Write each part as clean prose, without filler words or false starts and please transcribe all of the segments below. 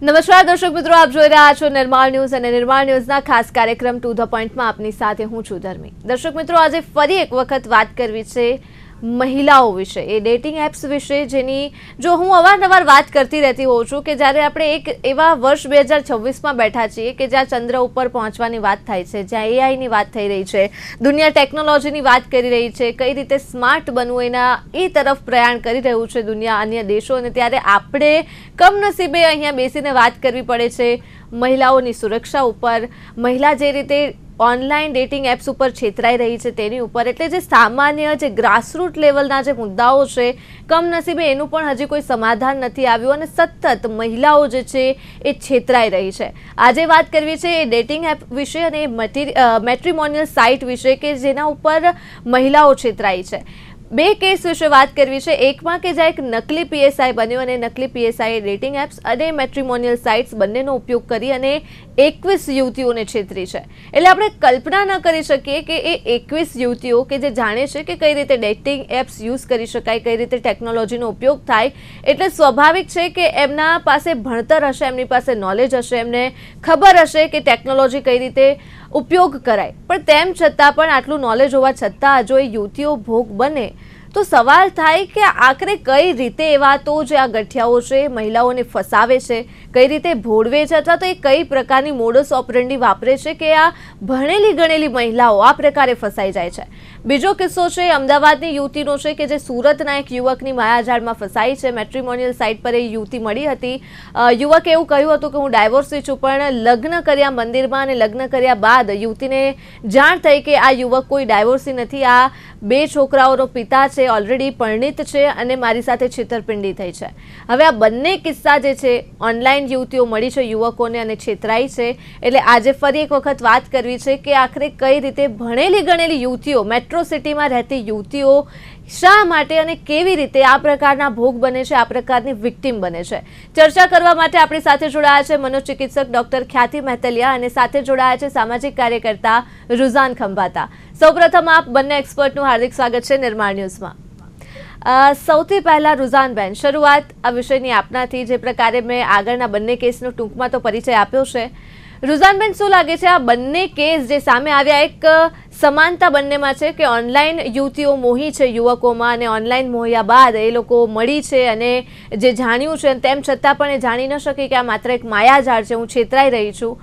નમસ્કાર દર્શક મિત્રો, આપ જોઈ રહ્યા છો નિર્માળ ન્યૂઝ અને નિર્માળ ન્યૂઝના ખાસ કાર્યક્રમ ટુ ધ પોઈન્ટમાં આપની સાથે હું છું ધર્મી. દર્શક મિત્રો, આજે ફરી એક વખત વાત કરવી છે મહિલાઓ વિશે, એ ડેટિંગ એપ્સ વિશે, જેની જો હું અવારનવાર વાત કરતી રહેતી હોઉં છું કે જ્યારે આપણે એક એવા વર્ષ 2026માં બેઠા છીએ કે જ્યાં ચંદ્ર ઉપર પહોંચવાની વાત થાય છે, જ્યાં એઆઈની વાત થઈ રહી છે, દુનિયા ટેકનોલોજીની વાત કરી રહી છે, કઈ રીતે સ્માર્ટ બનવું એના એ તરફ પ્રયાણ કરી રહ્યું છે દુનિયા, અન્ય દેશો, અને ત્યારે આપણે કમનસીબે અહીંયા બેસીને વાત કરવી પડે છે મહિલાઓની સુરક્ષા ઉપર, મહિલા જે રીતે ઓનલાઈન ડેટિંગ એપ્સ ઉપર છેતરાઈ રહી છે તેની ઉપર. એટલે જે સામાન્ય જે ગ્રાસરૂટ લેવલના જે મુદ્દાઓ છે, કમનસીબે એનું પણ હજી કોઈ સમાધાન નથી આવ્યું અને સતત મહિલાઓ જે છે એ છેતરાઈ રહી છે. આજે વાત કરવી છે એ ડેટિંગ એપ વિશે અને મેટ્રિમોનિયલ સાઇટ વિશે કે જેના ઉપર મહિલાઓ છેતરાઈ છે. બે કેસ વિશે વાત કરવી છે. એકમાં કે જ્યાં એક નકલી પીએસઆઈ બન્યો અને નકલી પીએસઆઈ ડેટિંગ એપ્સ અને મેટ્રિમોનિયલ સાઇટ્સ બંનેનો ઉપયોગ કરી અને 21 યુવતીઓને છેતરી છે. એટલે આપણે કલ્પના ન કરી શકીએ કે એ 21 યુવતીઓ કે જે જાણે છે કે કઈ રીતે ડેટિંગ એપ્સ યુઝ કરી શકાય, કઈ રીતે ટેકનોલોજીનો ઉપયોગ થાય, એટલે સ્વાભાવિક છે કે એમના પાસે ભણતર હશે, એમની પાસે નોલેજ હશે, એમને ખબર હશે કે ટેકનોલોજી કઈ રીતે ઉપયોગ કરાય. પણ તેમ છતાં પણ આટલું નોલેજ હોવા છતાં જો એ યુવતીઓ ભોગ બને તો સવાલ થાય કે આખરે કઈ રીતે એવા તો જે આ ગઠિયાઓ છે મહિલાઓને ફસાવે છે, કઈ રીતે ભોળવે છે, અથવા તો એ કઈ પ્રકારની મોડસ ઓપરેન્ડી વાપરે છે કે આ ભણેલી ગણેલી મહિલાઓ આ પ્રકારે ફસાઈ જાય છે. બીજો કિસ્સો છે અમદાવાદની યુવતીનો છે કે જે સુરતના એક યુવકની માયાજાળમાં ફસાઈ છે. મેટ્રિમોનિયલ સાઇટ પર એ યુવતી મળી હતી. યુવકે એવું કહ્યું હતું કે હું ડાયવોર્સી છું, પણ લગ્ન કર્યા મંદિરમાં અને લગ્ન કર્યા બાદ યુવતીને જાણ થઈ કે આ યુવક કોઈ ડાયવોર્સી નથી, આ 2 છોકરાઓનો પિતા છે, ઓલરેડી પરિણીત છે અને મારી સાથે છેતરપિંડી થઈ છે. હવે આ બંને કિસ્સા જે છે ઓનલાઈન યુવતીઓ મળી છે યુવકોને અને છેતરાઈ છે. એટલે આજે ફરી એક વખત વાત કરવી છે કે આખરે કઈ રીતે ભણેલી ગણેલી યુવતીઓ, મેટ્રો સિટીમાં રહેતી યુવતીઓ શા માટે અને કેવી રીતે આ પ્રકારના ભોગ બને છે, આ પ્રકારની વિક્ટિમ બને છે. ચર્ચા કરવા માટે આપણી સાથે જોડાયા છે મનોચિકિત્સક ડોક્ટર ખ્યાતિ મહેતલિયા અને સાથે જોડાયા છે સામાજિક કાર્યકર્તા રુઝાન ખંભાતા. સૌપ્રથમ આપ બંને એક્સપર્ટનું હાર્દિક સ્વાગત છે નિર્માણ ન્યૂઝમાં. સૌથી પહેલા રુઝાનબેન, શરૂઆત આ વિષયની આપનાથી. જે પ્રકારે મેં આગળના બંને કેસનો ટૂંકમાં તો પરિચય આપ્યો છે, રુઝાનબેન શું લાગે છે આ બંને કેસ જે સામે આવ્યા, એક સમાનતા બંનેમાં છે કે ઓનલાઈન યુવતીઓ મોહી છે યુવકોમાં અને ઓનલાઈન મોહ્યા બાદ એ લોકો મળી છે અને જે જાણ્યું છે તેમ છતાં પણ એ જાણી ન શકી કે આ માત્ર એક માયાજાળ છે, હું છેતરાઈ રહી છું.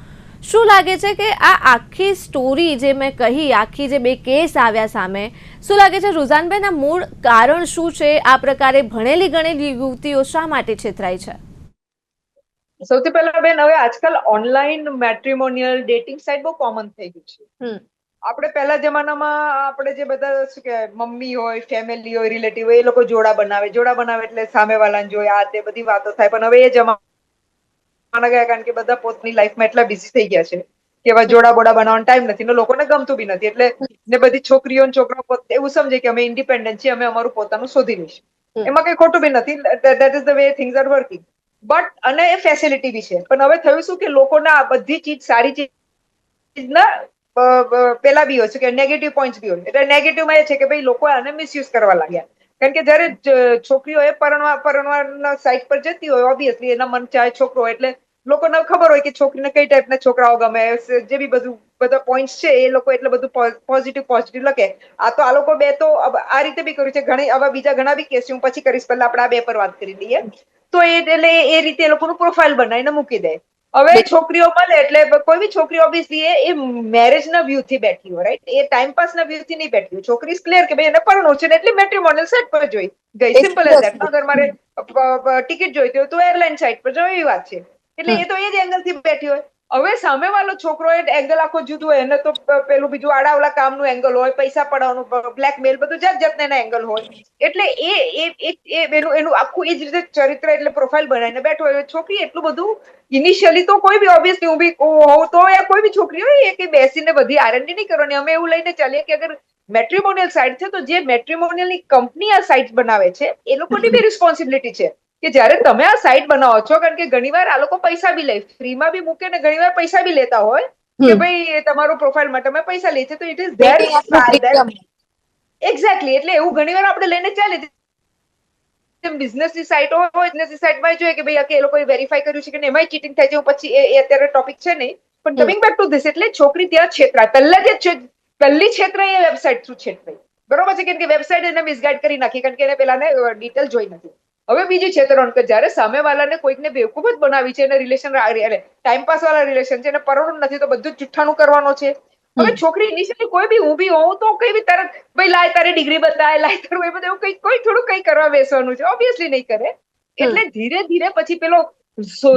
શું લાગે છે કે આ આખી સ્ટોરી જે મેં કહી, આખી જે બે કેસ આવ્યા સામે, શું લાગે છે રુઝાનબેન આ મૂળ કારણ શું છે? આ પ્રકારે ભણેલી ગણેલી યુવતીઓ શા માટે છેતરાય છે? સૌથી પહેલા બેન, હવે આજકાલ ઓનલાઈન મેટ્રિમોનિયલ ડેટિંગ સાઇટ બહુ કોમન થઈ ગઈ છે. આપણે પહેલા જમાનામાં આપણે જે બધા શું કે મમ્મી હોય, ફેમિલી હોય, રિલેટિવ હોય, એ લોકો જોડા બનાવે એટલે સામેવાળાને જોઈ આ તે બધી વાતો થાય. પણ હવે એ જમાના ગયા, કારણ કે બધા પોતાની લાઈફમાં એટલા બિઝી થઈ ગયા છે કે હવે જોડા બોડા બનાવવાનો ટાઈમ નથી ને લોકોને ગમતું બી નથી. એટલે ને બધી છોકરીઓ અને છોકરાઓ એવું સમજે કે અમે ઇન્ડિપેન્ડન્ટ છીએ, અમે અમારું પોતાનું શોધી લઈશું. એમાં કઈ ખોટું બી નથી. That is the way things are working. But અને એ ફેસિલિટી બી છે. પણ હવે થયું શું કે લોકોના આ બધી ચીજ, સારી ચીજના પેલા બી હોય છે કે નેગેટિવ પોઈન્ટ બી હોય. એટલે નેગેટિવમાં એ છે કે ભાઈ લોકો આને મિસયુઝ કરવા લાગ્યા. કારણ કે જયારે છોકરીઓ એ પરણવાના સાઇટ પર જતી હોય, ઓબ્વિયસલી એના મન ચાહે છોકરો હોય, એટલે લોકોને ખબર હોય કે છોકરીને કઈ ટાઈપના છોકરાઓ ગમે, જે બી બધા પોઈન્ટ્સ છે એ લોકો એટલે બધું પોઝિટિવ લખે. આ તો આ લોકો બે તો આ રીતે બી કર્યું છે. ઘણી આવા બીજા ઘણા બી કેસ હું પછી કરીશ, પહેલા આપણે આ બે પર વાત કરી લઈએ. તો એટલે એ રીતે એ લોકોનું પ્રોફાઇલ બનાવીને મૂકી દે. હવે છોકરીઓ મળે એટલે કોઈ બી છોકરી ઓબ્વિયસલી એ મેરેજના વ્યૂ થી બેઠી હોય, રાઈટ? એ ટાઈમ પાસના વ્યૂ થી નહીં બેઠી હોય. છોકરી ક્લિયર કે ભાઈ એને પરણવું છે ને એટલે મેટ્રિમોનિયલ સાઇટ પર જોઈ ગઈ. Simple as that. અગર મારે ટિકિટ જોઈતી હોય તો એરલાઇન સાઇટ પર જવું, એવી વાત છે. એટલે એ તો એ જ એંગલ થી બેઠી હોય. હવે સામેવાળો છોકરો એ એંગલ આખો જુદું હોય. એને તો પેલું બીજું આડાવલા કામનું એંગલ હોય, પૈસા પડાવવાનું, બ્લેકમેલ, બધું જાત જાતના એંગલ હોય. એટલે એનું આખું એ જ રીતે ચરિત્ર એટલે પ્રોફાઇલ બનાવીને બેઠો હોય. છોકરી એટલું બધું ઇનિશિયલી તો કોઈ બી ઓબ્વિયસલી હું બી હોઉં તો કોઈ બી છોકરી હોય એ કે બેસીને બધી આરએનડી નહીં કરવાની. અમે એવું લઈને ચાલીએ કે અગર મેટ્રિમોનિયલ સાઇટ છે તો જે મેટ્રિમોનિયલની કંપની આ સાઇટ બનાવે છે એ લોકોની બી રિસ્પોન્સિબિલિટી છે કે જયારે તમે આ સાઇટ બનાવો છો, કારણ કે ઘણીવાર આ લોકો પૈસા બી લે, ફ્રીમાં બી મૂકે ને ઘણીવાર પૈસા બી લેતા હોય કે ભાઈ તમારું પ્રોફાઇલ માટે અમે પૈસા લઈએ છીએ. તો ઇટ ઇઝ ધેર એક્ઝેક્ટલી. એટલે એવું ઘણીવાર આપણે લઈને ચાલીએ જેમ બિઝનેસની સાઇટો હોય બિઝનેસની સાઇટમાં જોઈએ કે ભાઈ એ લોકોએ વેરીફાઈ કર્યું છે કે એમાંય ચીટિંગ થાય છે. હું પછી એ અત્યારે ટોપિક છે નહીં, પણ કમિંગ બેક ટુ ધીસ, એટલે છોકરી ત્યાં છેતરાય પહેલી છેતરાય એ વેબસાઇટ થ્રુ છેતરાય. બરોબર છે, કેમ કે વેબસાઇટ એને મિસગાઈડ કરી નાખી, કારણ કે એને પેલાને ડિટેલ જોઈ નથી. હવે બીજી છેતરવાનું કે જ્યારે સામેવાળાને કોઈકને બેવકૂફ જ બનાવી છે, એને રિલેશન ટાઈમપાસ વાળા રિલેશન છે, એને પરણવું નથી તો બધું જ જુઠ્ઠાણું કરવાનો છે. હવે છોકરી ઇનિશિયલી કોઈ બી ઊભી હોઉં તો કઈ બી તરત ભાઈ લાય તારી ડિગ્રી બતાય, લાય તારું એ બધું કઈ કોઈ થોડું કઈ કરવા બેસવાનું છે, ઓબ્વિયસલી નહીં કરે. એટલે ધીરે ધીરે પછી પેલો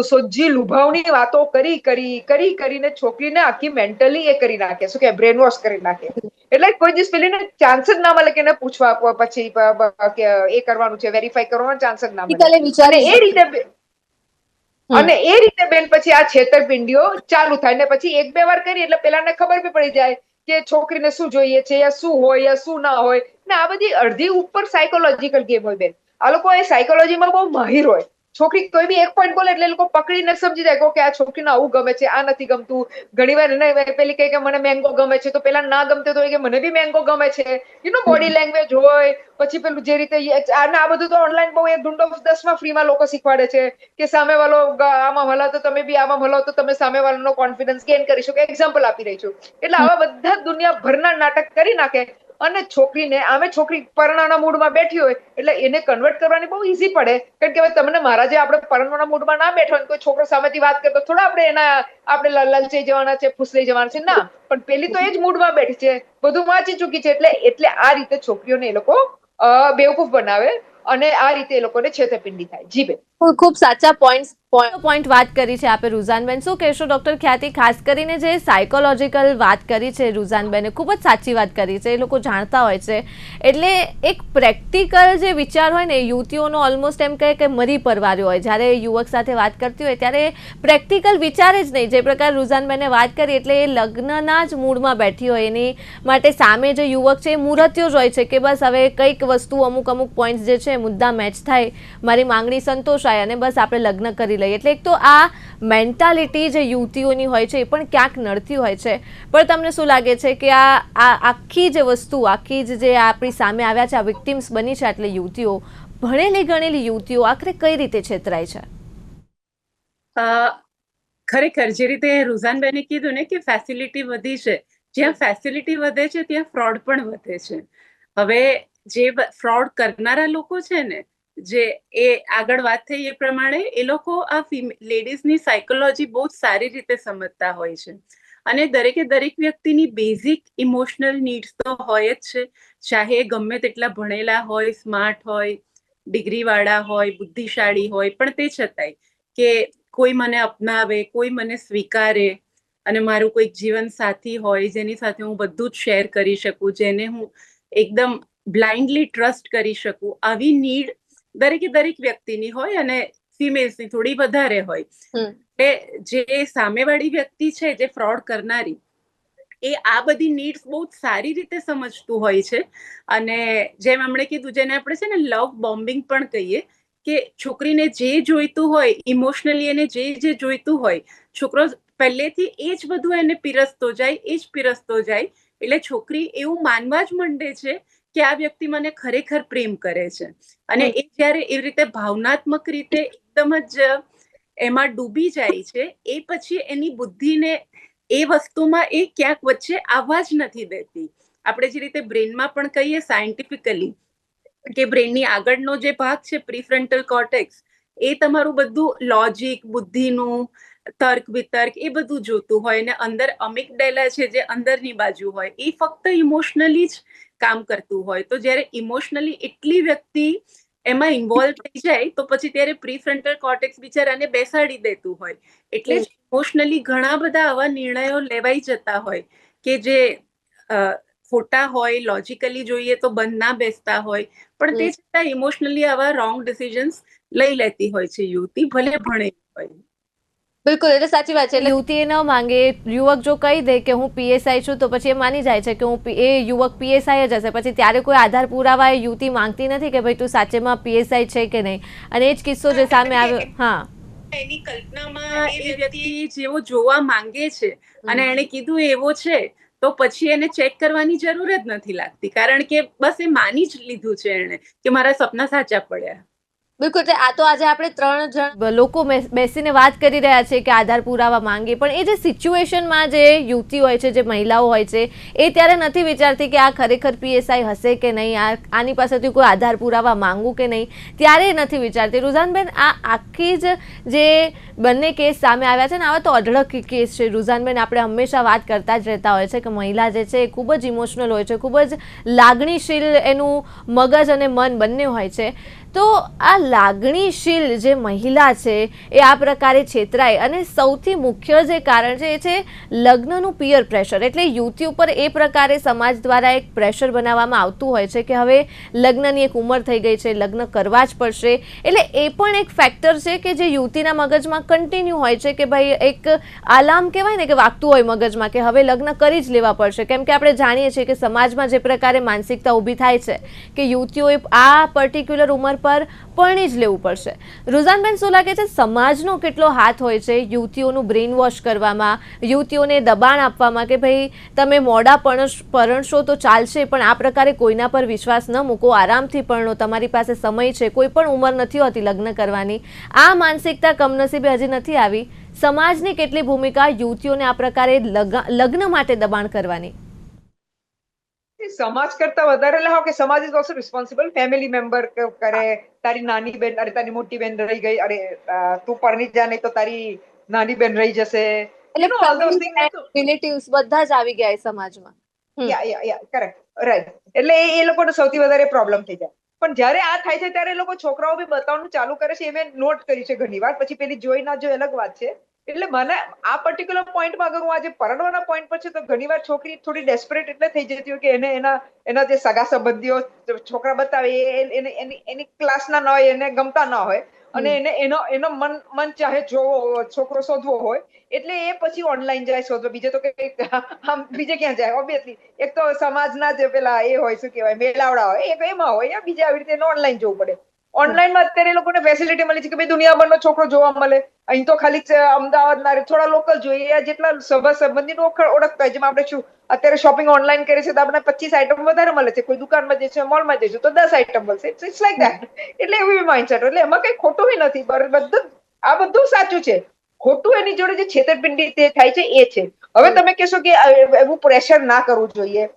સોજી લુભાવની વાતો કરીને છોકરીને આખી મેન્ટલી એ કરી નાખે, શું કે બ્રેન વોશ કરી નાખે. એટલે કોઈ દિવસ પેલીને ચાન્સ જ ના મળે કે એને પૂછવા પછી કે એ કરવાનું છે, વેરીફાઈ કરવાનો ચાન્સ જ ના મળે. અને એ રીતે બેન પછી આ છેતરપિંડીઓ ચાલુ થાય ને પછી 1-2 વાર કરી એટલે પેલાને ખબર બી પડી જાય કે છોકરીને શું જોઈએ છે, યા શું હોય યા શું ના હોય. ને આ બધી અડધી ઉપર સાયકોલોજીકલ ગેમ હોય બેન. આ લોકો એ સાયકોલોજીમાં બહુ માહિર હોય. છોકરી કોઈ બી એક પોઈન્ટ બોલે એટલે એ લોકો પકડીને સમજી જાય કે આ છોકરીને આવું ગમે છે, આ નથી ગમતું. ઘણીવાર એને પેલી કહે કે મને મેંગો ગમે છે, તો પેલા ના ગમતું તો કે મને બી મેંગો ગમે છે. બોડી લેંગ્વેજ હોય, પછી પેલું જે રીતે આ બધું તો ઓનલાઈન બહુ 10માં ફ્રીમાં લોકો શીખવાડે છે કે સામે વાળો આમાં હલાવ તો તમે બી આમાં હલાવ તો તમે સામે વાળાનો કોન્ફિડન્સ ગેઇન કરી શકો. એક્ઝામ્પલ આપી રહી છું. એટલે આવા બધા દુનિયાભરના નાટક કરી નાખે અને છોકરી પરણવાના મૂડમાં બેઠી હોય એટલે એને કન્વર્ટ કરવાની બહુ ઈઝી પડે, કારણ કે હવે તમને મારા જે આપણે પરણવાના મૂડમાં ના બેઠો હોય કોઈ છોકરો સામેથી વાત કરતો થોડા આપણે લલચાઈ જવાના છે, ફૂસલાઈ જવાના છે, ના. પણ પેલી તો એ જ મૂડમાં બેઠી છે, બધું વાંચી ચૂકી છે, એટલે આ રીતે છોકરીઓને એ લોકો બેવકૂફ બનાવે અને આ રીતે એ લોકોને છેતરપિંડી થાય. જી બેન, ખૂબ સાચા પોઈન્ટ વાત કરી છે આપે રુઝાનબેન. શું કહેશો ડોક્ટર ખ્યાતિ, ખાસ કરીને જે સાયકોલોજીકલ વાત કરી છે રુઝાનબેને, ખૂબ જ સાચી વાત કરી છે. એ લોકો જાણતા હોય છે એટલે એક પ્રેક્ટિકલ જે વિચાર હોય ને યુવતીઓનો ઓલમોસ્ટ એમ કહે કે મરી પરવાર્યો હોય. જ્યારે યુવક સાથે વાત કરતી હોય ત્યારે પ્રેક્ટિકલ વિચારે જ નહીં. જે પ્રકાર રુઝાનબેને વાત કરી એટલે એ લગ્નના જ મૂડમાં બેઠી હોય. એની માટે સામે જે યુવક છે એ મૂર્તિઓ જ હોય છે કે બસ હવે કંઈક વસ્તુ અમુક પોઈન્ટ્સ જે છે મુદ્દા મેચ થાય, મારી માંગણી સંતોષાય અને બસ આપણે લગ્ન કરી લઈએ. એટલે એક તો આ મેન્ટાલિટી જે યુવતીઓની હોય છે એ પણ ક્યાંક નડતી હોય છે. પણ તમને શું લાગે છે કે આ આખી જે વસ્તુ જે આપણી સામે આવ્યા છે, આ વિક્ટિમ્સ બની છે એટલે યુવતીઓ, ભણેલી ગણેલી યુવતીઓ આખરે કઈ રીતે છેતરાય છે? ખરેખર જે રીતે રુઝાનબેને કીધું ને કે ફેસિલિટી વધી છે, જ્યાં ફેસિલિટી વધે છે ત્યાં ફ્રોડ પણ વધે છે. હવે જે ફ્રોડ કરનારા લોકો છે ને, જે એ આગળ વાત થઈ એ પ્રમાણે એ લોકો આ લેડીઝની સાયકોલોજી બહુ સારી રીતે સમજતા હોય છે અને દરેક વ્યક્તિની બેઝિક ઇમોશનલ નીડ્સ તો હોય જ છે, ચાહે ગમે તેટલા ભણેલા હોય, સ્માર્ટ હોય, ડિગ્રી વાળા હોય, બુદ્ધિશાળી હોય, પણ તે છતાંય કે કોઈ મને અપનાવે, કોઈ મને સ્વીકારે અને મારું કોઈક જીવન સાથી હોય જેની સાથે હું બધું જ શેર કરી શકું, જેને હું એકદમ બ્લાઇન્ડલી ટ્રસ્ટ કરી શકું, આવી નીડ દરેક વ્યક્તિની હોય અને ફિમેલ્સની થોડી વધારે હોય. જે સામેવાળી વ્યક્તિ છે, જે ફ્રોડ કરનારી, એ આ બધી નીડ્સ બહુ સારી રીતે સમજતું હોય છે અને જેમ એમણે કીધું, જેને આપણે છે ને લવ બોમ્બિંગ પણ કહીએ, કે છોકરીને જે જોઈતું હોય ઇમોશનલી, એને જે જોઈતું હોય, છોકરો પહેલેથી એ જ બધું એને પીરસતો જાય એટલે છોકરી એવું માનવા જ માંડે છે કે આ વ્યક્તિ મને ખરેખર પ્રેમ કરે છે. અને એ જ્યારે એવી રીતે ભાવનાત્મક રીતે એકદમ જ એમાં ડૂબી જાય છે, એ પછી એની બુદ્ધિને એ વસ્તુમાં એ ક્યાંક વચ્ચે આવવા જ નથી દેતી. આપણે જે રીતે બ્રેનમાં પણ કહીએ સાયન્ટિફિકલી કે બ્રેનની આગળનો જે ભાગ છે પ્રીફ્રન્ટલ કોર્ટેક્સ, એ તમારું બધું લોજિક, બુદ્ધિનું, તર્ક વિતર્ક એ બધું જોતું હોય ને અંદર અમિગડેલા છે જે અંદરની બાજુ હોય, એ ફક્ત ઇમોશનલી જ કામ કરતું હોય. તો જ્યારે ઇમોશનલી એટલી વ્યક્તિ એમાં ઇન્વોલ્વ થઈ જાય તો પછી ત્યારે પ્રીફ્રન્ટલ કોર્ટેક્સ બિચારાને બેસાડી દેતું હોય. એટલે જ ઇમોશનલી ઘણા બધા આવા નિર્ણયો લેવાઈ જતા હોય કે જે ખોટા હોય, લોજિકલી જોઈએ તો બંધ ના બેસતા હોય, પણ તે છતાં ઇમોશનલી આવા રોંગ ડિસિઝન્સ લઈ લેતી હોય છે યુવતી, ભલે ભણેલી હોય. બિલકુલ, એટલે સાચી વાત છે. એટલે યુવતી એ ન માંગે, યુવક જો કહી દે કે હું પીએસઆઈ છું તો પછી એ માની જાય છે કે એ યુવક પીએસઆઈ જ હશે. પછી ત્યારે કોઈ આધાર પુરાવા એ યુવતી માંગતી નથી કે ભાઈ તું સાચેમાં પીએસઆઈ છે કે નહીં. અને એ જ કિસ્સો જે સામે આવ્યો, હા, એની કલ્પનામાં એ વ્યક્તિ જેવો જોવા માંગે છે અને એને કીધું એવો છે, તો પછી એને ચેક કરવાની જરૂર જ નથી લાગતી, કારણ કે બસ એ માની જ લીધું છે એને કે મારા સપના સાચા પડ્યા. બિલકુલ, આ તો આજે આપણે 3 જણ લોકો બેસીને વાત કરી રહ્યા છે કે આધાર પુરાવા માંગે, પણ એ જે સિચ્યુએશનમાં જે યુવતી હોય છે, જે મહિલાઓ હોય છે, એ ત્યારે નથી વિચારતી કે આ ખરેખર પીએસઆઈ હશે કે નહીં, આની પાસેથી કોઈ આધાર પુરાવા માંગવું કે નહીં, ત્યારે એ નથી વિચારતી. રુઝાનબેન, આ આખી જ જે બંને કેસ સામે આવ્યા છે ને, આવા તો અઢળક કેસ છે રુઝાનબેન. આપણે હંમેશા વાત કરતા જ રહેતા હોય છે કે મહિલા જે છે એ ખૂબ જ ઇમોશનલ હોય છે, ખૂબ જ લાગણીશીલ એનું મગજ અને મન બંને હોય છે. તો આ લાગણીશીલ જે મહિલા છે એ આ પ્રકારે છેતરાય, અને સૌથી મુખ્ય જે કારણ છે એ છે લગ્નનું પિયર પ્રેશર. એટલે યુવતી ઉપર એ પ્રકારે સમાજ દ્વારા એક પ્રેશર બનાવવામાં આવતું હોય છે કે હવે લગ્નની એક ઉંમર થઈ ગઈ છે, લગ્ન કરવા જ પડશે. એટલે એ પણ એક ફેક્ટર છે કે જે યુવતીના મગજમાં કન્ટિન્યુ હોય છે કે ભાઈ એક આલામ કહેવાય ને કે વાગતું હોય મગજમાં કે હવે લગ્ન કરી જ લેવા પડશે. કેમ કે આપણે જાણીએ છીએ કે સમાજમાં જે પ્રકારે માનસિકતા ઊભી થાય છે કે યુવતીઓએ આ પર્ટિક્યુલર ઉંમર પર પરણી જ લેવું પડશે. રુઝાનબેન, શું લાગે છે સમાજનો કેટલો હાથ હોય છે યુવતીઓનું બ્રેઇન વોશ કરવામાં, યુવતીઓને દબાણ આપવામાં કે ભાઈ તમે મોડા પરણશો તો ચાલશે, પણ આ પ્રકારે કોઈના પર વિશ્વાસ ન મૂકો, આરામથી પરણો, તમારી પાસે સમય છે, કોઈ પણ ઉંમર નથી હોતી લગ્ન કરવાની. આ માનસિકતા કમનસીબે હજી નથી આવી. સમાજની કેટલી ભૂમિકા યુવતીઓને આ પ્રકારે લગ્ન માટે દબાણ કરવાની? સમાજ કરતા વધારે લાવો કે સમાજ is also responsible. Family member કરે, તારી નાની બેન, અરે તારી મોટી બેન રહી ગઈ, અરે તું પરણી જા નહીં તો તારી નાની બેન રહી જશે. એટલે રિલેટિવ્સ બધા જ આવી ગયા સમાજમાં. Correct, right. એટલે એ લોકોને સૌથી વધારે પ્રોબ્લેમ થઈ જાય. પણ જયારે આ થાય છે ત્યારે એ લોકો છોકરાઓ બી બતાવવાનું ચાલુ કરે છે. એ મેં નોટ કરી છે ઘણી વાર. પછી પેલી જોઈ ના જોઈ અલગ વાત છે. એટલે મને આ પર્ટિક્યુલર પોઈન્ટમાં અગર હું આજે પરણવાના પોઈન્ટ પર છે તો ઘણી વાર છોકરી થોડી ડેસ્પરેટ એટલે થઈ જતી હોય કે એને એના જે સગા સંબંધીઓ છોકરા બતાવે એની ક્લાસના ન હોય, એને ગમતા ન હોય, અને એને એનો મન ચાહે જોવો છોકરો શોધવો હોય, એટલે એ પછી ઓનલાઈન જાય શોધવા. બીજે તો કઈ આમ બીજે ક્યાં જાય? ઓબ્વિયસલી એક તો સમાજના જે પેલા એ હોય, શું કહેવાય, મેળાવડા હોય, એક એમાં હોય, યા બીજા આવી રીતે ઓનલાઈન જોવું પડે. ઓનલાઈનમાં અત્યારે એ લોકોને ફેસિલિટી મળી છે કે ભાઈ દુનિયાભરનો છોકરો જોવા મળે. અહીં તો ખાલી અમદાવાદના થોડા લોકલ જોઈએ, જેટલા સગા સંબંધીનો ઓળખતા હોય. જેમાં આપણે શું અત્યારે શોપિંગ ઓનલાઈન કરીએ છીએ તો આપણે 25 આઈટમ વધારે મળે છે. કોઈ દુકાનમાં જઈશું, મોલમાં જઈશું તો 10 આઈટમ મળશે. It's like that. એટલે એવું માઇન્ડસેટ. એટલે એમાં કઈ ખોટું નથી. બધું આ બધું સાચું છે. ખોટું એની જોડે જે છેતરપિંડી તે થાય છે એ છે. હવે તમે કહેશો કે એવું પ્રેશર ના કરવું જોઈએ.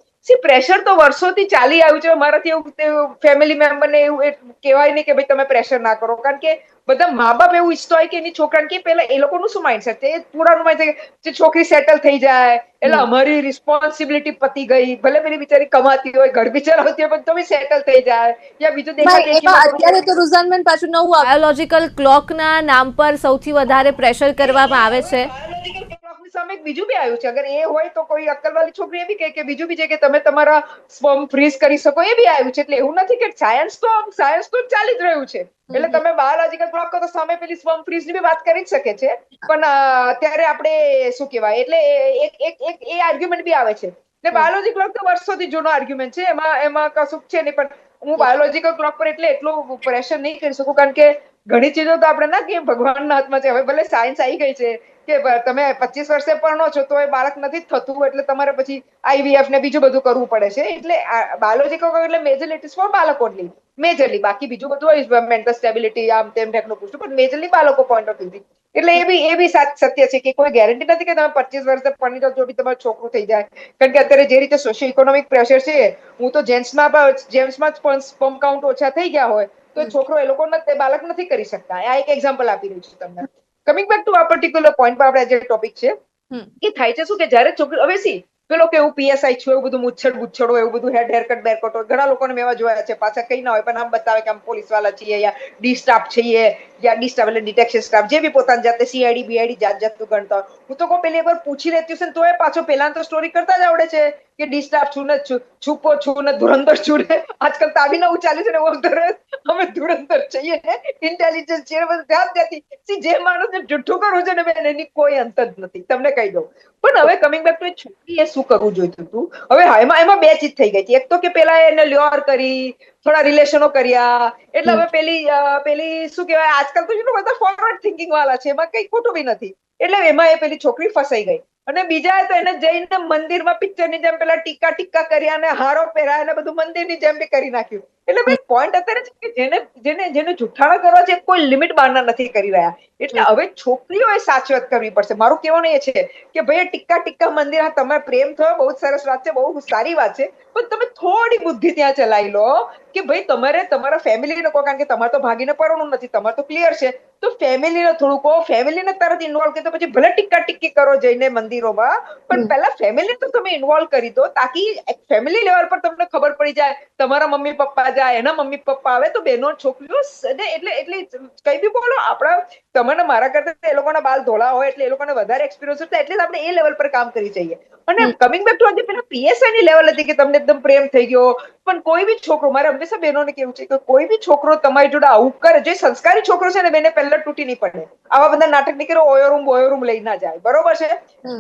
પ્રેશર તો વર્ષોથી ચાલી આવ્યું છે. મારાથી એવું ફેમિલી મેમ્બરને એવું કહેવાય નહીં કે ભાઈ તમે પ્રેશર ના કરો. કારણ કે બધા મા બાપ એવું ઈચ્છતા હોય કે એની છોકરાને કે પેલા એ લોકોનું શું માઇન્ડસેટ છે, થોડાનું માઇન્ડસેટ જે છોકરી સેટલ થઈ જાય એટલે અમારી રિસ્પોન્સિબિલિટી પતી ગઈ. ભલે પેલી બિચારી કમાતી હોય, ઘર બી ચલાવતી હોય, પણ તો બી સેટલ થઈ જાય. યા બીજું અત્યારે તો રુઝાનબેન પાછું નવું બાયોલોજિકલ ક્લોકના નામ પર સૌથી વધારે પ્રેશર કરવામાં આવે છે. સામે બીજું બી આવ્યું છે. અગર એ હોય તો કોઈ અક્કલવાળી છોકરી એ બી કહે કે બીજું બી છે કે તમે તમારા સ્પર્મ ફ્રીઝ કરી શકો. એ બી આવ્યું છે. એટલે એવું નથી કે સાયન્સ તો ચાલી જ રહ્યું છે. એટલે તમે બાયોલોજિકલ ક્લોક કહો તો સામે પેલી સ્પર્મ ફ્રીઝ ની બી વાત કરી જ શકે છે. પણ અત્યારે આપણે શું કહેવાય, એટલે એક એ આર્ગ્યુમેન્ટ બી આવે છે. એટલે બાયોલોજિકલ ક્લોક તો વર્ષોથી જૂનો આર્ગ્યુમેન્ટ છે. એમાં કશું છે નહીં. પણ હું બાયોલોજિકલ ક્લોક પર એટલું પ્રેશર નહીં કરી શકું. કારણ કે ઘણી ચીજો તો આપણે ના કે ભગવાનના હાથમાં છે. હવે ભલે સાયન્સ આવી ગઈ છે કે તમે 25 વર્ષે પરણો છો તો એ બાળક નથી જ થતું, એટલે તમારે પછી IVF ને બીજું બધું કરવું પડે છે. એટલે બાયોલોજિકલ એટલે મેજરલી ઇટ ઇઝ ફોર બાળક ઓનલી. મેજરલી બાકી બીજું બધું હોય, મેન્ટલ સ્ટેબિલિટી આમ તેમ ટેકનું પૂછતું, પણ મેજરલી બાળકો પોઈન્ટ ઓફ વ્યૂ. એટલે એ બી સત્ય છે કે કોઈ ગેરંટી નથી કે તમે 25 વર્ષે પરણી જાવ તો બી તમારું છોકરું થઈ જાય. કારણ કે અત્યારે જે રીતે સોશિયો ઇકોનોમિક પ્રેશર છે, હું તો જેન્ટ્સમાં સ્પર્મ કાઉન્ટ ઓછા થઈ ગયા હોય તો છોકરો એ લોકો બાળક નથી કરી શકતા. આ એક એક્ઝામ્પલ આપી રહ્યું છું તમને. કમિંગ બેક ટુ આ પર્ટિક્યુલર પોઈન્ટ પર આપણે જે ટોપિક છે એ થાય છે શું કે જયારે છોકરી હવે સી પેલો કે હું PSI છું, એવું બધું મુચ્છડ હોય, એવું બધું હેરકટ બેરકટ હોય. ઘણા લોકોને મેં એવા જોયા છે. પાછા કઈ ના હોય પણ આમ બતાવે કે આમ પોલીસ વાળા છીએ, યા ડી સ્ટાફ છીએ, યા ડી સ્ટાફ એટલે ડિટેક્શન સ્ટાફ, જે બી પોતાની જાતે CID BID જાતનું ગણતા હોય. હું તો કહું પેલી એકવાર પૂછી લેતી હશે ને તો એ પાછો પેલા તો સ્ટોરી કરતા જ આવડે છે કે ડી સ્ટાફ છું ને છુપો છું ને ધુરંધર છું ને. આજકાલ તાબી નવું ચાલ્યું છે ને અમે ધુરંધર છીએ ને ઇન્ટેલિજન્સ છીએ, બધું ધ્યાન દેતી. જે માણસને જુઠ્ઠું કરવું છે ને બેન, એની કોઈ અંત જ નથી, તમને કહી દઉં. પણ હવે કમિંગ બેક ટુ છોકરીએ શું કરવું જોઈતું હતું. હવે એમાં બે ચીજ થઈ ગઈ હતી. એક તો કે પેલા એને લ્યોર કરી, થોડા રિલેશનો કર્યા, એટલે હવે પેલી શું કહેવાય, આજકાલ તો બધા ફોરવર્ડ થિંકિંગ વાળા છે, એમાં કઈ ખોટું બી નથી. એટલે એમાં એ પેલી છોકરી ફસાઈ ગઈ. અને બીજા તો એને જઈને મંદિરમાં પિક્ચરની જેમ પેલા ટીકા કર્યા અને હારો પહેર્યા અને બધું મંદિરની જેમ બી કરી નાખ્યું. એટલે ભાઈ પોઈન્ટ અત્યારે છે કે જેને જુઠ્ઠાણા કરવા છે કોઈ લિમિટ બહારના નથી કરી રહ્યા. એટલે હવે છોકરીઓએ સાચવત કરવી પડશે. મારું કહેવાનું એ છે કે ભાઈ ટીકા મંદિર, હા તમે પ્રેમ થયો બહુ સરસ વાત છે, બહુ સારી વાત છે, પણ તમે થોડી બુદ્ધિ ત્યાં ચલાવી લો કે ભાઈ તમારે તમારા ફેમિલીને કહો, કારણ કે તમારે તો ભાગીને પરણવું નથી, તમારે તો ક્લિયર છે, તો ફેમિલીને થોડું કહો, ફેમિલીને તરત ઇન્વોલ્વ કરી દો. પછી ભલે ટીકી કરો જઈને મંદિરોમાં, પણ પહેલા ફેમિલી તો તમે ઇન્વોલ્વ કરી દો, તાકી ફેમિલી લેવલ પર તમને ખબર પડી જાય. તમારા મમ્મી પપ્પા જાય, એના મમ્મી પપ્પા આવે, તો બહેનો છોકરીઓ એટલે કઈ બી બોલો, આપણા તમને મારા કરતા એ લોકોના બાલ ધોળા હોય એટલે એ લોકોને વધારે એક્સપિરિયન્સ હોય, એટલે આપણે એ લેવલ પર કામ કરી જઈએ. અને કમિંગ બેક ટુ આજે પેલા પીએસઆઈ ની લેવલ હતી કે તમને એકદમ પ્રેમ થઈ ગયો, પણ કોઈ બી છોકરો, મારે હંમેશા બહેનોને કેવું છે કે કોઈ બી છોકરો તમારી જોડે આવું કરે, જે સંસ્કારી છોકરો છે ને બેને પહેલા તૂટી નહીં પડે. આવા બધા નાટક ની કરો, ઓયો રૂમ લઈ ના જાય, બરોબર છે.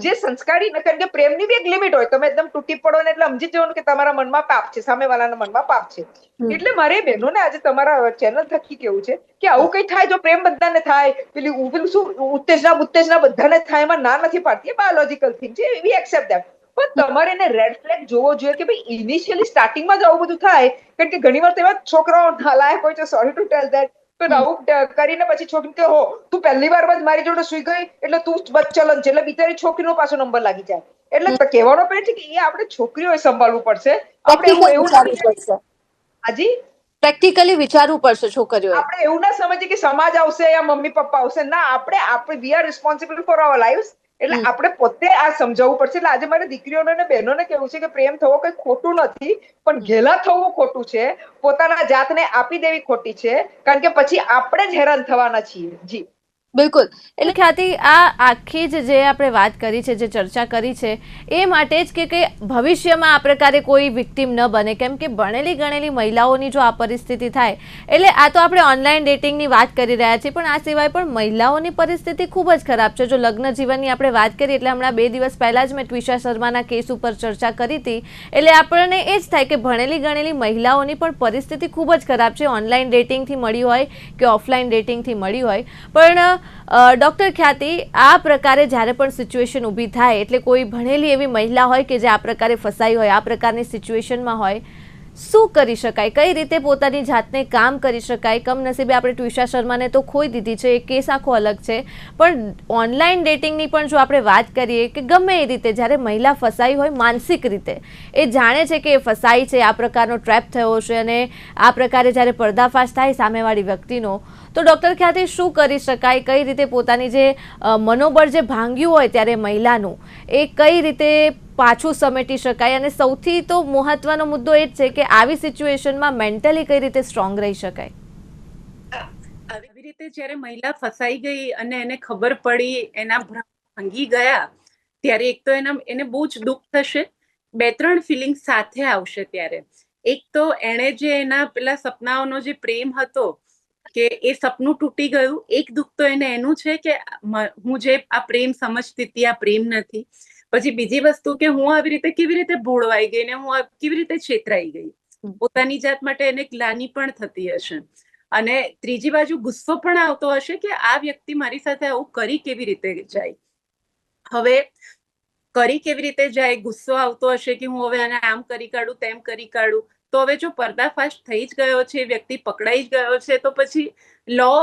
જે સંસ્કારી, કારણ કે પ્રેમની બી એક લિમિટ હોય. તમે એકદમ તૂટી પડો ને એટલે સમજી જવાનું કે તમારા મનમાં પાપ છે, સામેવાળાના મનમાં પાપ છે. એટલે મારે બહેનોને આજે તમારા ચેનલ થકી કેવું છે કે આવું કઈ થાય, જો પ્રેમ બધાને થાય, પેલું શું ઉત્તેજના બધાને થાય, એમાં ના નથી પાડતી, એ બાયોલોજીકલ થિંગ છે, વી એક્સેપ્ટ ધેટ. પણ તમારે એને રેડ ફ્લેગ જોવો જોઈએ કે ભાઈ ઇનિશિયલી સ્ટાર્ટિંગમાં જ આવું બધું થાય, કારણ કે ઘણી વાર એવા છોકરાઓ નાલાયક હોય છે, સોરી ટુ ટેલ ધેટ, તો આવું કરીને પછી છોકરી કે હો તું પહેલી વાર જ મારી જોડે સુઈ ગઈ એટલે તું બચ્ચલન છે, એટલે બિચારી છોકરીનો પાછો નંબર લાગી જાય. એટલે કહેવાનો પેન છે કે એ આપણે છોકરીઓએ સંભાળવું પડશે. આપણે એવું હાજી પ્રેક્ટિકલી વિચારવું પડશે છોકરીઓએ. આપણે એવું ના સમજીએ કે સમાજ આવશે યા મમ્મી પપ્પા આવશે. ના, આપણે we are responsible four our life. એટલે આપણે પોતે આ સમજાવવું પડશે. એટલે આજે મારે દીકરીઓને અને બહેનોને કેવું છે કે પ્રેમ થવો કઈ ખોટું નથી, પણ ઘેલા થવું ખોટું છે. પોતાના જાતને આપી દેવી ખોટી છે, કારણ કે પછી આપણે જ હેરાન થવાના છીએ. જી બિલકુલ. એટલે ખ્યાતિ આ આખી જ જે આપણે વાત કરી છે, જે ચર્ચા કરી છે, એ માટે જ કે ભવિષ્યમાં આ પ્રકારે કોઈ વિક્ટિમ ન બને. કેમ કે ભણેલી ગણેલી મહિલાઓની જો આ પરિસ્થિતિ થાય, એટલે આ તો આપણે ઓનલાઈન ડેટિંગની વાત કરી રહ્યા છીએ, પણ આ સિવાય પણ મહિલાઓની પરિસ્થિતિ ખૂબ જ ખરાબ છે. જો લગ્ન જીવનની આપણે વાત કરીએ, એટલે હમણાં 2 દિવસ પહેલા જ મેં ટ્વિશા શર્માના કેસ ઉપર ચર્ચા કરી હતી, એટલે આપણને એ જ થાય કે ભણેલી ગણેલી મહિલાઓની પણ પરિસ્થિતિ ખૂબ જ ખરાબ છે, ઓનલાઈન ડેટિંગથી મળી હોય કે ઓફલાઈન ડેટિંગથી મળી હોય. પણ ડોક્ટર ખ્યાતિ, આ પ્રકારે જ્યારે પણ સિચ્યુએશન ઊભી થાય, એટલે કોઈ ભણેલી એવી મહિલા હોય કે જે આ પ્રકારે ફસાઈ હોય, આ પ્રકારની સિચ્યુએશનમાં હોય, શું કરી શકાય? કઈ રીતે પોતાની જાતને કામ કરી શકાય? કમનસીબે આપણે ટ્વિશા શર્માને તો ખોઈ દીધી છે, એ કેસ આખો અલગ છે, પણ ઓનલાઈન ડેટિંગની પણ જો આપણે વાત કરીએ કે ગમે એ રીતે જ્યારે મહિલા ફસાઈ હોય માનસિક રીતે, એ જાણે છે કે એ ફસાઈ છે, આ પ્રકારનો ટ્રેપ થયો છે, અને આ પ્રકારે જ્યારે પર્દાફાશ થાય સામેવાળી વ્યક્તિનો, તો ડૉક્ટર ખ્યાતિ શું કરી શકાય? કઈ રીતે પોતાની જે મનોબળ જે ભાંગ્યું હોય ત્યારે મહિલાનું, એ કઈ રીતે પાછું સમેટી શકાય? અને સૌથી તો મહત્વનો મુદ્દો એ જ છે કે આવી સિચ્યુએશનમાં મેન્ટલી કઈ રીતે સ્ટ્રોંગ રહી શકાય? આવી રીતે જ્યારે મહિલા ફસાઈ ગઈ અને એને ખબર પડી, એના ભ્રમ ભાંગી ગયા, ત્યારે એક તો એને બહુ જ દુઃખ થશે. 2-3 ફિલિંગ સાથે આવશે ત્યારે. એક તો એણે જે એના પેલા સપનાઓનો જે પ્રેમ હતો કે એ સપનું તૂટી ગયું. એક દુઃખ તો એને એનું છે કે હું જે આ પ્રેમ સમજતી હતી, આ પ્રેમ નથી. પછી બીજી વસ્તુ કે હું આવી રીતે કેવી રીતે ભોળવાઈ ગઈ ને હું કેવી રીતે છેતરાઈ ગઈ. પોતાની જાત માટે એને ગ્લાનિ પણ થતી હશે. અને ત્રીજી બાજુ ગુસ્સો પણ આવતો હશે કે આ વ્યક્તિ મારી સાથે આવું કરી કેવી રીતે જાય. હવે કરી કેવી રીતે જાય, ગુસ્સો આવતો હશે કે હું હવે આને આમ કરી કાઢું, તેમ કરી કાઢું. તો હવે જો પર્દાફાશ થઈ જ ગયો છે, વ્યક્તિ પકડાઈ જ ગયો છે, તો પછી લો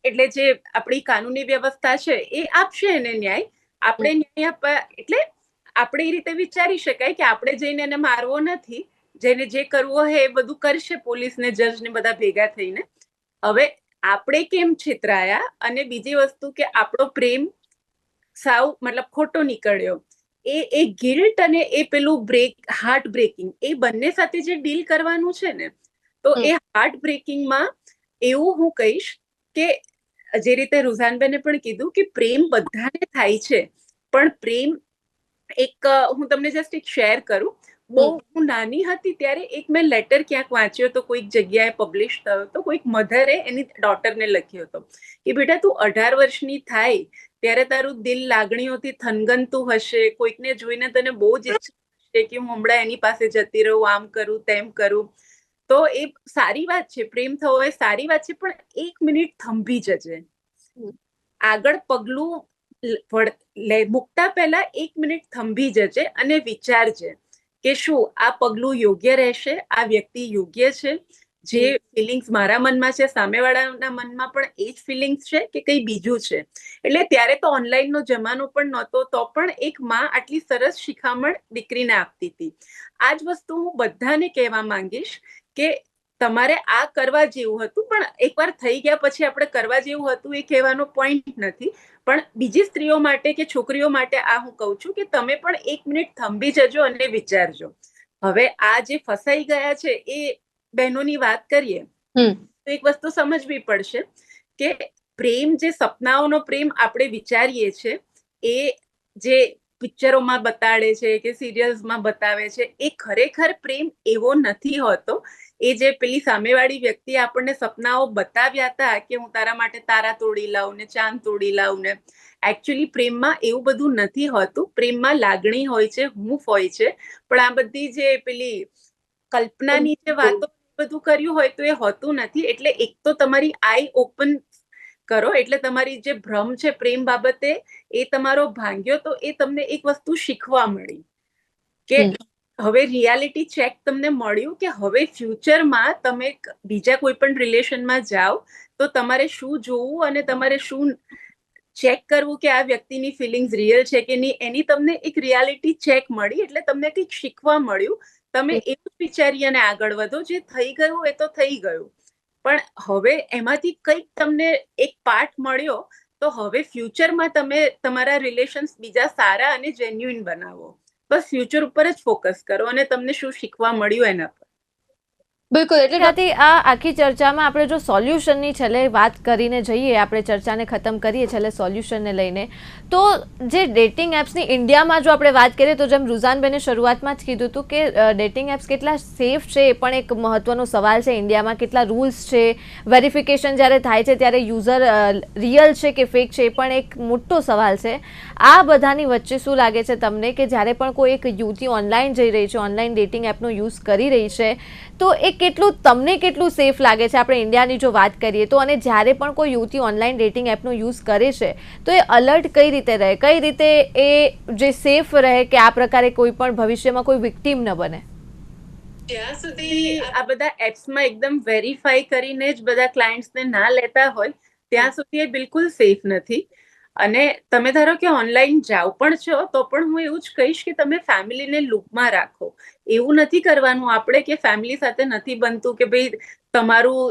એટલે જે આપણી કાનૂની વ્યવસ્થા છે એ આપશે એને ન્યાય. આપણે ન્યાય આપવા એટલે આપણે એ રીતે વિચારી શકાય કે આપણે જઈને એને મારવો નથી, જેને જે કરવું હોય એ બધું કરશે, પોલીસ ને જજ ને બધા ભેગા થઈને. હવે આપણે કેમ છેતરાયા, અને બીજી વસ્તુ કે આપણો પ્રેમ સાવ મતલબ ખોટો નીકળ્યો, એ ગિલ્ટ અને એ પેલું હાર્ટ બ્રેકિંગ, એ બંને સાથે જે ડીલ કરવાનું છે ને, તો એ હાર્ટ બ્રેકિંગમાં એવું હું કહીશ કે જે રીતે રુઝાનબેને પણ કીધું કે પ્રેમ બધાને થાય છે, પણ પ્રેમ એક હું તમને જસ્ટ એક શેર કરું. બહુ હું નાની હતી ત્યારે એક મેં લેટર ક્યાંક વાંચ્યો તો, કોઈક જગ્યાએ પબ્લિશ થયો તો, કોઈક મધરે એની ડોટરને લખ્યો હતો કે બેટા તું 18 વર્ષની થાય ત્યારે તારું દિલ લાગણીઓથી થનગનતું હશે, કોઈકને જોઈને તને બહુ જ ઈચ્છા હશે કે હું હમણાં એની પાસે જતી રહું, આમ કરું તેમ કરું. તો એ સારી વાત છે, પ્રેમ થવો એ સારી વાત છે, પણ 1 મિનિટ થંભી જજે. આગળ પગલું મૂકતા પહેલા 1 મિનિટ થંભી જજે અને વિચારજે કે શું આ પગલું યોગ્ય રહેશે, આ વ્યક્તિ યોગ્ય છે, જે ફિલિંગ્સ મારા મનમાં છે સામેવાળાના મનમાં પણ એ જ ફિલિંગ્સ છે કે કંઈ બીજું છે. એટલે ત્યારે તો ઓનલાઈનનો જમાનો પણ નહોતો, તો પણ એક માં આટલી સરસ શિખામણ દીકરીને આપતી હતી. આ જ વસ્તુ હું બધાને કહેવા માંગીશ કે તમારે આ કરવા જેવું હતું, પણ એકવાર થઈ ગયા પછી આપણે કરવા જેવું હતું એ કહેવાનો પોઈન્ટ નથી. પણ બીજી સ્ત્રીઓ માટે કે છોકરીઓ માટે આ હું કહું છું કે તમે પણ 1 મિનિટ થંભી જજો અને વિચારજો. હવે આ જે ફસાઈ ગયા છે એ બહેનોની વાત કરીએ તો એક વસ્તુ સમજવી પડશે કે પ્રેમ, જે સપનાઓનો પ્રેમ આપણે વિચારીએ છીએ, એ જે પિક્ચરોમાં બતાડે છે કે સિરિયલ્સમાં બતાવે છે, એ ખરેખર પ્રેમ એવો નથી હોતો. એ જે પેલી સામેવાળી વ્યક્તિ આપણને સપનાઓ બતાવ્યા હતા કે હું તારા માટે તારા તોડી લાવું ને ચાંદ તોડી લાવું ને, એકચ્યુઅલી પ્રેમમાં એવું બધું નથી હોતું. પ્રેમમાં લાગણી હોય છે, હૂંફ હોય છે, પણ આ બધી જે પેલી કલ્પનાની જે વાતો બધું કર્યું હોય તો એ હોતું નથી. એટલે એક તો તમારી આઈ ઓપન કરો, એટલે તમારી જે ભ્રમ છે પ્રેમ બાબતે એ તમારો ભાંગ્યો, તો એ તમને એક વસ્તુ શીખવા મળી કે હવે રિયાલિટી ચેક તમને મળ્યું કે હવે ફ્યુચરમાં તમે બીજા કોઈ પણ રિલેશનમાં જાઓ તો તમારે શું જોવું અને તમારે શું ચેક કરવું કે આ વ્યક્તિની ફિલિંગ્સ રિયલ છે કે નહીં, એની તમને એક રિયાલિટી ચેક મળી. એટલે તમને કંઈક શીખવા મળ્યું. તમે એવું જ વિચારી અને આગળ વધો, જે થઈ ગયું એ તો થઈ ગયું, પણ હવે એમાંથી કંઈક તમને એક પાઠ મળ્યો, તો હવે ફ્યુચરમાં તમે તમારા રિલેશન્સ બીજા સારા અને જેન્યુઇન બનાવો. બસ ફ્યુચર ઉપર જ ફોકસ કરો અને તમને શું શીખવા મળ્યું એના પર. બિલકુલ. એટલે ત્યાંથી આ આખી ચર્ચામાં આપણે જો સોલ્યુશનની છેલ્લે વાત કરીને જઈએ, આપણે ચર્ચાને ખતમ કરીએ છેલ્લે સોલ્યુશનને લઈને, તો જે ડેટિંગ એપ્સની ઇન્ડિયામાં જો આપણે વાત કરીએ તો જેમ રુઝાનબેને શરૂઆતમાં જ કીધું હતું કે ડેટિંગ એપ્સ કેટલા સેફ છે એ પણ એક મહત્વનો સવાલ છે. ઇન્ડિયામાં કેટલા રૂલ્સ છે, વેરિફિકેશન જ્યારે થાય છે ત્યારે યુઝર રિયલ છે કે ફેક છે એ પણ એક મોટો સવાલ છે. આ બધાની વચ્ચે શું લાગે છે તમને કે જ્યારે પણ કોઈ એક યુવતી ઓનલાઈન જઈ રહી છે, ઓનલાઈન ડેટિંગ એપનો યુઝ કરી રહી છે, તો એ તમને કેટલું સેફ લાગે છે? આપણે ઇન્ડિયાની જો વાત કરીએ તો, અને જ્યારે પણ કોઈ યુવતી ઓનલાઈન ડેટિંગ એપનો યુઝ કરે છે તો એ અલર્ટ કઈ રીતે રહે, કઈ રીતે એ જે સેફ રહે કે આ પ્રકારે કોઈ પણ ભવિષ્યમાં કોઈ વિક્ટીમ ન બને? જ્યાં સુધી આ બધા એપ્સમાં એકદમ વેરીફાઈ કરીને જ બધા ક્લાયન્ટ્સને ના લેતા હોય ત્યાં સુધી એ બિલકુલ સેફ નથી. અને તમે ધારો કે ઓનલાઈન જાઓ પણ છો તો પણ હું એવું જ કહીશ કે તમે ફેમિલીને લૂપમાં રાખો. એવું નથી કરવાનું આપણે કે ફેમિલી સાથે નથી બનતું કે ભાઈ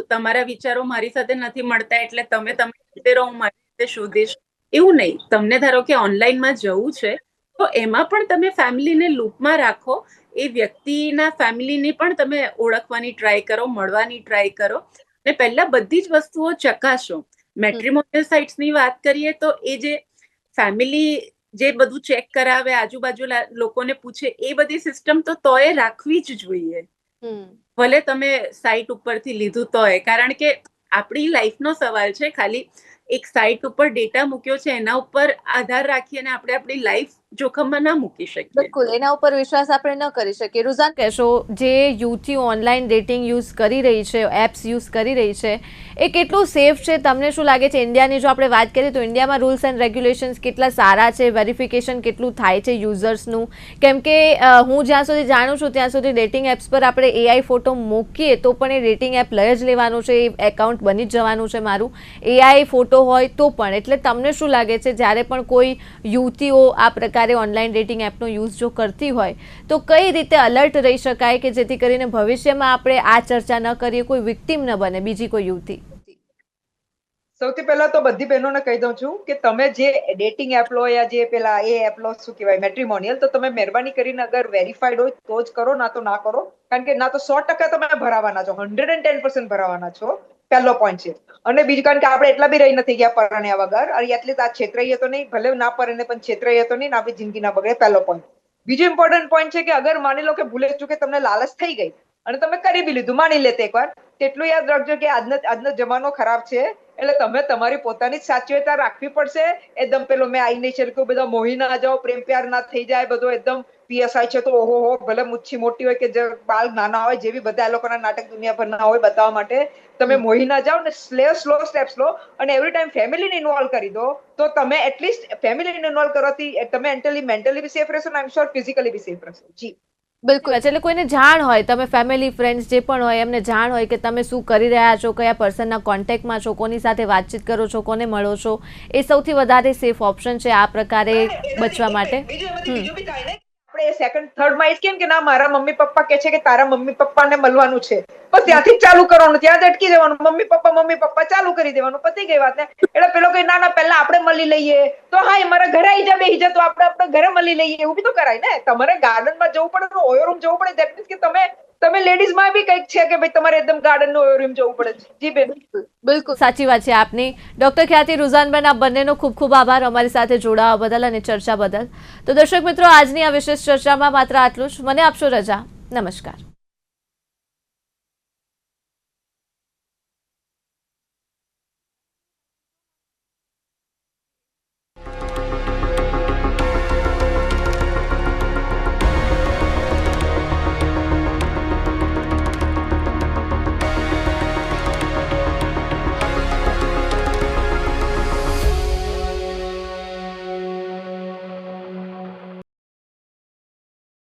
તમારા વિચારો મારી સાથે નથી મળતા એટલે તમે રીતે રહો, હું મારી રીતે શોધીશ, એવું નહીં. તમને ધારો કે ઓનલાઈનમાં જવું છે તો એમાં પણ તમે ફેમિલીને લૂપમાં રાખો. એ વ્યક્તિના ફેમિલીને પણ તમે ઓળખવાની ટ્રાય કરો, મળવાની ટ્રાય કરો, અને પહેલા બધી જ વસ્તુઓ ચકાસો. મેટ્રિમોનિયલ સાઇટ્સની વાત કરીએ તો એ જે ફેમિલી જે બધું ચેક કરાવે, આજુબાજુ લોકોને પૂછે, એ બધી સિસ્ટમ તો તોય રાખવી જ જોઈએ, ભલે તમે સાઇટ ઉપરથી લીધું તોય. કારણ કે આપણી લાઈફનો સવાલ છે. ખાલી એક સાઇટ ઉપર ડેટા મૂક્યો છે એના ઉપર આધાર રાખીને આપણે આપણી લાઈફ જોખમમાં ના મૂકી શકીએ. બિલકુલ, એના ઉપર વિશ્વાસ આપણે ન કરી શકીએ. રુઝાન, કહેશો જે યુવતીઓ ઓનલાઈન ડેટિંગ યુઝ કરી રહી છે, એપ્સ યુઝ કરી રહી છે, એ કેટલું સેફ છે? તમને શું લાગે છે? ઇન્ડિયાની જો આપણે વાત કરીએ તો ઇન્ડિયામાં રૂલ્સ એન્ડ રેગ્યુલેશન્સ કેટલા સારા છે? વેરિફિકેશન કેટલું થાય છે યુઝર્સનું? કેમ કે હું જ્યાં સુધી જાણું છું ત્યાં સુધી ડેટિંગ એપ્સ પર આપણે એઆઈ ફોટો મૂકીએ તો પણ એ ડેટિંગ એપ લઈ જ લેવાનું છે, એ એકાઉન્ટ બની જ જવાનું છે મારું, એઆઈ ફોટો હોય તો પણ. એટલે તમને શું લાગે છે જ્યારે પણ કોઈ યુવતીઓ આ પ્રકારે ઓનલાઈન ડેટિંગ એપનો યુઝ જો કરતી હોય તો કઈ રીતે અલર્ટ રહી શકાય કે જેથી કરીને ભવિષ્યમાં આપણે આ ચર્ચા ન કરીએ, કોઈ વિક્ટીમ ન બને બીજી કોઈ યુવતી? સૌથી પહેલા તો બધી બહેનોને કહી દઉં છું કે તમે જે ડેટિંગ એપ લો યા જે પેલા એ એપ લો, શું કહેવાય, મેટ્રિમોનિયલ, તો તમે મહેરબાની કરીને અગર વેરીફાઈડ હોય તો જ કરો, ના તો ના કરો. કારણ કે ના તો 100% તમે ભરાવાના છો, 110% ભરાવાના છો. પહેલો પોઈન્ટ છે. અને બીજું, કારણ કે આપણે એટલા બી રહી નથી ગયા પરણ્યા વગર, અને એટલે આ છેતરાઈએ તો નહીં, ભલે ના પરણે પણ છેતરાઈએ તો નહીં, આપણી જિંદગી ના બગડે. પહેલો પોઈન્ટ. બીજો ઇમ્પોર્ટન્ટ પોઈન્ટ છે કે અગર માની લો કે ભૂલે ચૂકે તમને લાલચ થઈ ગઈ અને તમે કરી બી લીધું, માની લેતે એકવાર, તેટલું યાદ રાખજો કે આજનો જમાનો ખરાબ છે. એટલે તમે તમારી પોતાની જ સાચવેતા રાખવી પડશે. એકદમ પેલો મેં આઈ નહીં છે બધા મોહી ના જાઓ, પ્રેમ પ્યાર ના થઈ જાય, બધો એકદમ પીએસઆઈ છે તો ઓહો હો ભલે મુચ્છી મોટી હોય કે જે બાળ નાના હોય જેવી બધા લોકોના નાટક દુનિયાભરના હોય બતાવવા માટે તમે મોહી ના જાઓ ને સ્લો સ્ટેપ્સ લો અને એવરી ટાઈમ ફેમિલીને ઇન્વોલ્વ કરી દો તો તમે એટલીસ્ટ ફેમિલીને ઇન્વોલ્વ કરવાથી તમે મેન્ટલી બી સેફ રહેશો ને I am sure physically be safe રહેશો. જી બિલકુલ. એટલે કોઈને જાણ હોય, તમે ફેમિલી ફ્રેન્ડ્સ જે પણ હોય એમને જાણ હોય કે તમે શું કરી રહ્યા છો, કયા પર્સનના કોન્ટેક્ટમાં છો, કોની સાથે વાતચીત કરો છો, કોને મળો છો, એ સૌથી વધારે સેફ ઓપ્શન છે આ પ્રકારે બચવા માટે. બીજું બી થાય ને આપણે સેકન્ડ થર્ડ માં કેમ કે ના મારા મમ્મી પપ્પા કે છે કે તારા મમ્મી પપ્પાને મળવાનું છે, બસ ત્યાંથી જ ચાલુ કરવાનું, ત્યાં જ અટકી જવાનું, મમ્મી પપ્પા ચાલુ કરી દેવાનું, પતી ગઈ વાત ને. એટલે પેલો કઈ ના પહેલા આપણે મળી લઈએ તો હા મારા ઘરે આવી જા બેહી જા તો આપણે ઘરે મળી લઈએ, એવું બી તો કરાય ને. તમારે ગાર્ડનમાં જવું પડે, ઓયો રૂમ જવું પડે, દેટ મીન્સ કે તમે લેડીઝ માં બી કઈક છે કે ભાઈ તમારે એકદમ ગાર્ડન નો ઓયો રૂમ જવું પડે. જી બેન બિલકુલ સાચી વાત છે આપની. ડોક્ટર ખ્યાતિ, રુઝાનબેન, આ બંનેનો ખૂબ ખૂબ આભાર અમારી સાથે જોડાવા બદલ અને ચર્ચા બદલ. તો દર્શક મિત્રો, આજની આ વિશેષ ચર્ચામાં માત્ર આટલું જ. મને આપશો રજા. નમસ્કાર.